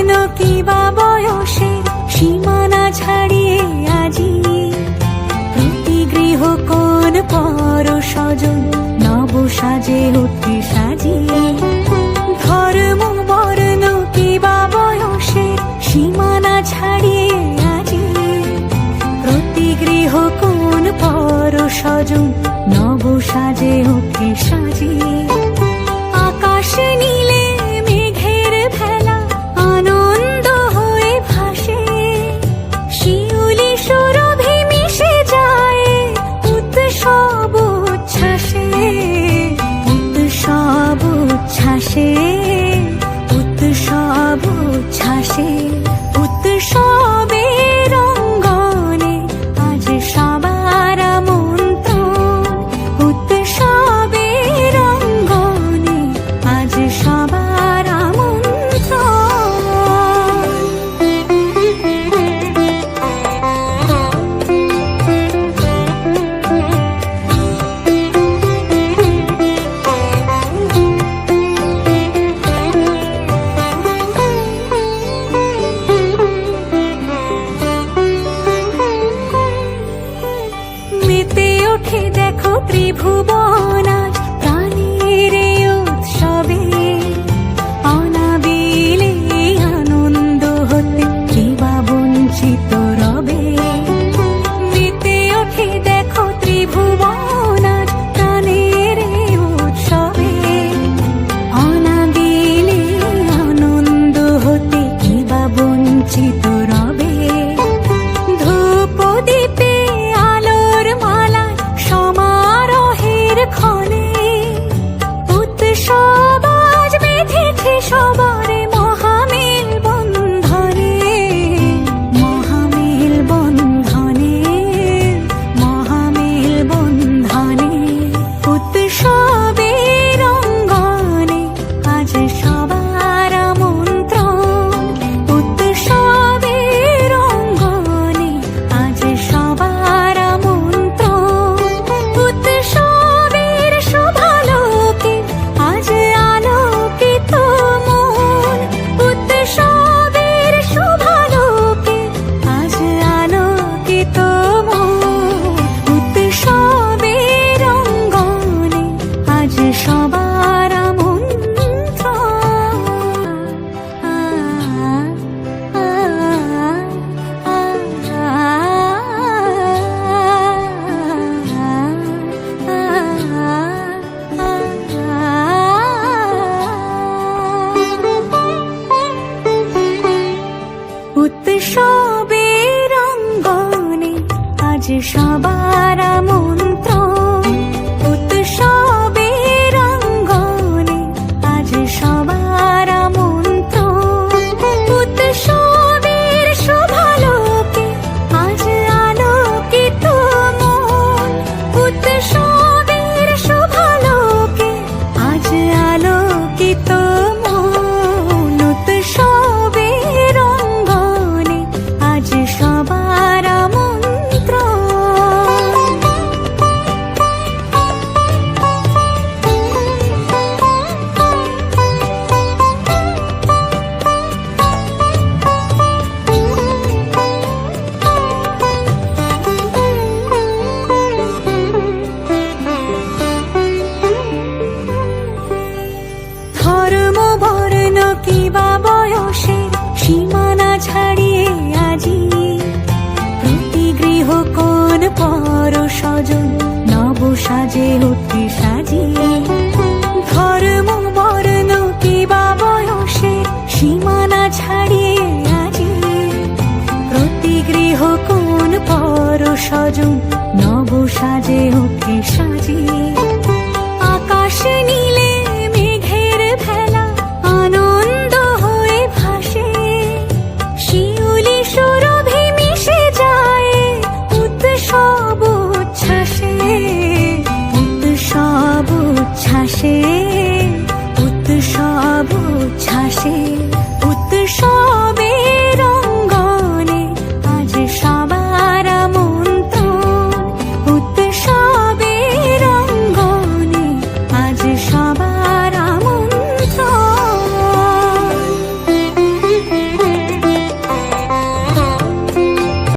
বর্ণ কিবা বয়সে সীমানা ছাড়িয়ে আজি প্রতি গৃহ কোন পর স্বজন নব সাজে ওঠে সাজিয়ে। ধর্ম বর্ণ কিবা বয়সে সীমানা ছাড়িয়ে আজি প্রতি গৃহ কোন পর স্বজন নব সাজে ওঠে সাজিয়ে। আকাশে নীলে মেঘের ভেলা আনন্দ হয়ে ভাসে, শিউলি সুরভি মিশে যায় উৎসব উচ্ছ্বাসে, উৎসব উচ্ছ্বাসে, উৎসব উচ্ছ্বাসে। উৎসবের অঙ্গনে আজ সবার আমন্ত্রণ, উৎসবের অঙ্গনে আজ সবার মেতে ওঠে দেখো ত্রিভুবন আজ প্রাণের উৎসবে, অনাবিলে আনন্দ হতে কিবা বঞ্চিত রবে। মেতে ওঠে দেখো ত্রিভুবন আজ প্রাণের উৎসবে, অনাবিলে আনন্দ হতে কিবা বঞ্চিত রবে। ধূপ দীপে আলোর মালা সমারোহের ক্ষণে উৎসব আজ বেঁধেছে সবার মহামেল বন্ধনে, মহামেল বন্ধনে, মহামেল বন্ধনে। উৎসবের অঙ্গনে আজ সবার আমন্ত্রণ, উৎসবের অঙ্গনে আজ সবার আমন্ত্রণ। উৎসবের শোভালোকে আজ আলোকিত মন, উৎসবের শোভালোকে আজ আলোকিত মন। উৎসবের অঙ্গনে আজ সবার উৎসবের অঙ্গনে আজ সবার আমন্ত্রণ, উৎসবের অঙ্গনে আজ সবার আমন্ত্রণ। উৎসবের শোভালোকে আজ আলোকিত মন, উৎসবের শোভালোকে আজ আলোকিত মন। উৎসবের অঙ্গনে আজ সবার আমন্ত্রণ। ধর্ম বর্ণ কিবা বয়সে সীমানা ছাড়িয়ে আজি প্রতি গৃহ কোন পর স্বজন নব সাজে ওঠে সাজিয়ে। ধর্ম বর্ণ কিবা বয়সে সীমানা ছাড়িয়ে আজি প্রতি গৃহ কোন পর স্বজন নব সাজে ওঠে সাজিয়ে।